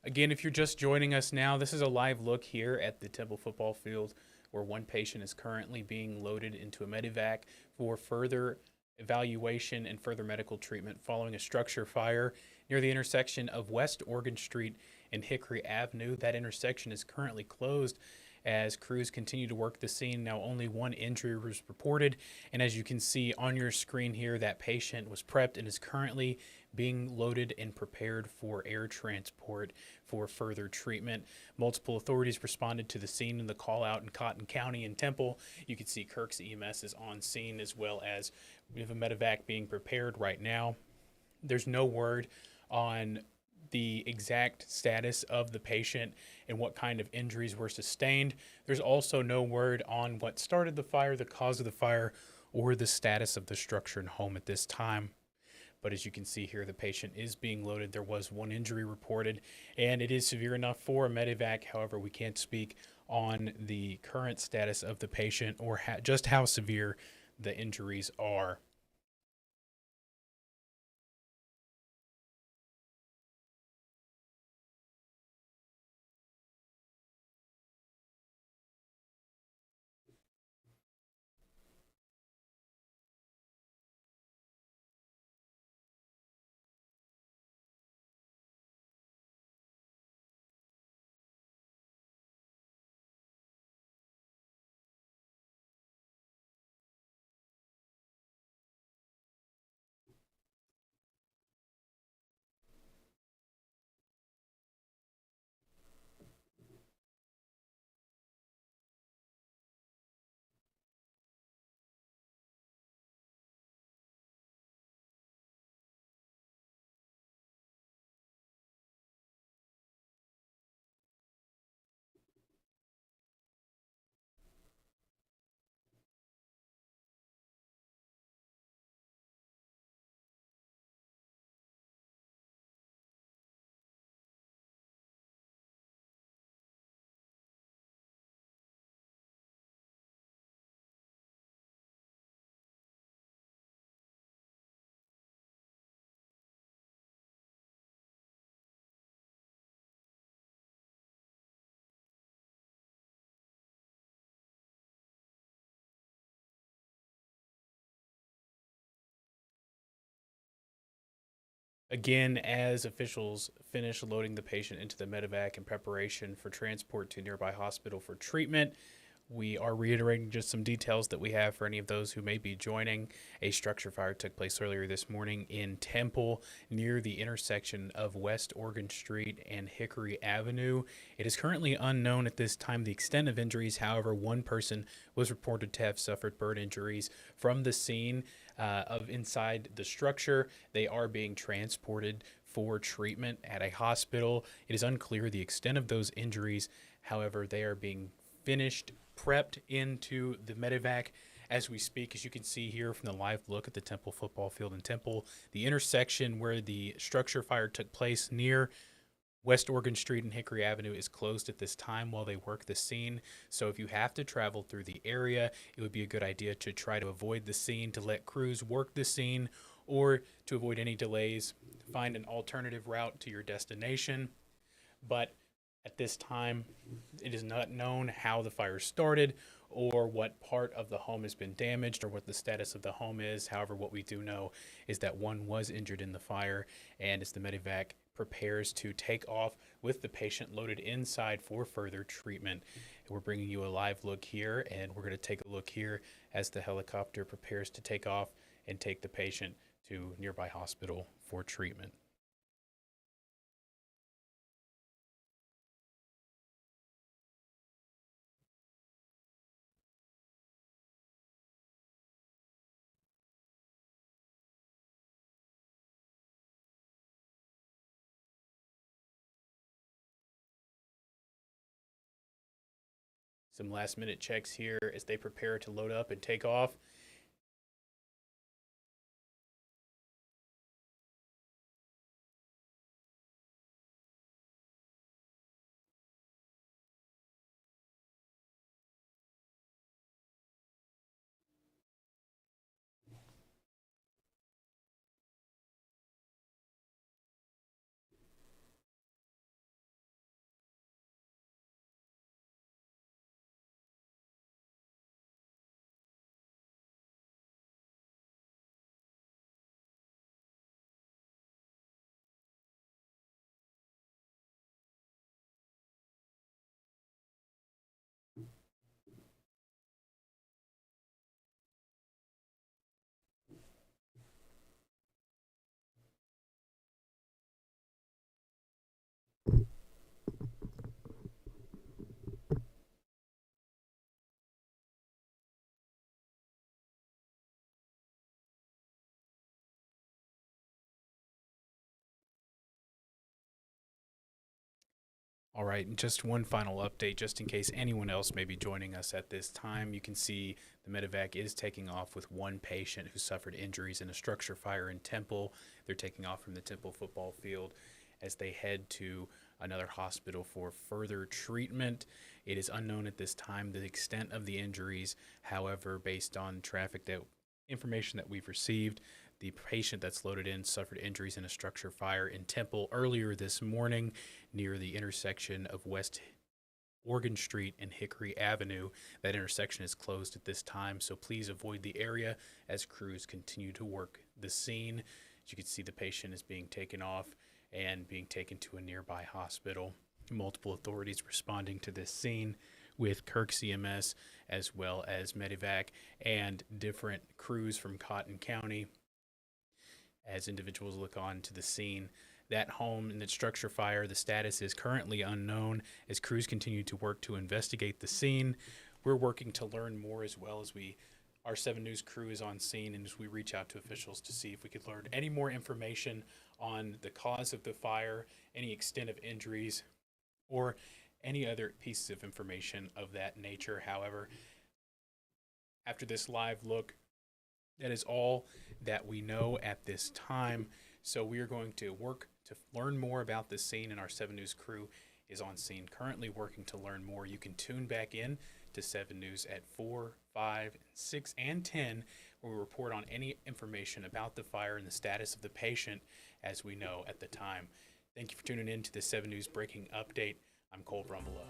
Again, if you're just joining us now, this is a live look here at the Temple football field where one patient is currently being loaded into a medevac for further evaluation and further medical treatment following a structure fire near the intersection of West Oregon Street and Hickory Avenue. That intersection is currently closed as crews continue to work the scene. Now, only one injury was reported, and as you can see on your screen here, that patient was prepped and is currently being loaded and prepared for air transport for further treatment. Multiple authorities responded to the scene in the call out in Cotton County and Temple. You can see Kirk's EMS is on scene, as well as we have a medevac being prepared right now. There's no word on the exact status of the patient and what kind of injuries were sustained. There's also no word on what started the fire, the cause of the fire, or the status of the structure and home at this time. But as you can see here, the patient is being loaded. There was one injury reported, and it is severe enough for a medevac. However, we can't speak on the current status of the patient or just how severe the injuries are. Again, as officials finish loading the patient into the medevac in preparation for transport to a nearby hospital for treatment, we are reiterating just some details that we have for any of those who may be joining. A structure fire took place earlier this morning in Temple near the intersection of West Oregon Street and Hickory Avenue. It is currently unknown at this time the extent of injuries. However, one person was reported to have suffered burn injuries from the scene of inside the structure. They are being transported for treatment at a hospital. It is unclear the extent of those injuries. However, they are being finished, prepped into the medevac as we speak. As you can see here from the live look at the Temple football field in Temple, the intersection where the structure fire took place near West Oregon Street and Hickory Avenue is closed at this time while they work the scene. So if you have to travel through the area, it would be a good idea to try to avoid the scene, to let crews work the scene, or to avoid any delays, find an alternative route to your destination. But at this time, it is not known how the fire started or what part of the home has been damaged or what the status of the home is. However, what we do know is that one was injured in the fire, and as the medevac prepares to take off with the patient loaded inside for further treatment. We're bringing you a live look here, and we're going to take a look here as the helicopter prepares to take off and take the patient to nearby hospital for treatment. Some last minute checks here as they prepare to load up and take off. All right, and just one final update, just in case anyone else may be joining us at this time. You can see the medevac is taking off with one patient who suffered injuries in a structure fire in Temple. They're taking off from the Temple football field as they head to another hospital for further treatment. It is unknown at this time the extent of the injuries. However, based on information that we've received, the patient that's loaded in suffered injuries in a structure fire in Temple earlier this morning near the intersection of West Oregon Street and Hickory Avenue. That intersection is closed at this time, so please avoid the area as crews continue to work the scene. As you can see, the patient is being taken off and being taken to a nearby hospital. Multiple authorities responding to this scene with Kirk CMS as well as Medevac and different crews from Cotton County as individuals look on to the scene. That home and that structure fire, the status is currently unknown as crews continue to work to investigate the scene. We're working to learn more as well as our 7 News crew is on scene, and as we reach out to officials to see if we could learn any more information on the cause of the fire, any extent of injuries, or any other pieces of information of that nature. However, after this live look, that is all that we know at this time. So we are going to work to learn more about this scene, and our 7 News crew is on scene currently working to learn more. You can tune back in to 7 News at 4, 5, 6, and 10, where we report on any information about the fire and the status of the patient as we know at the time. Thank you for tuning in to the 7 News Breaking Update. I'm Cole Brumbelow.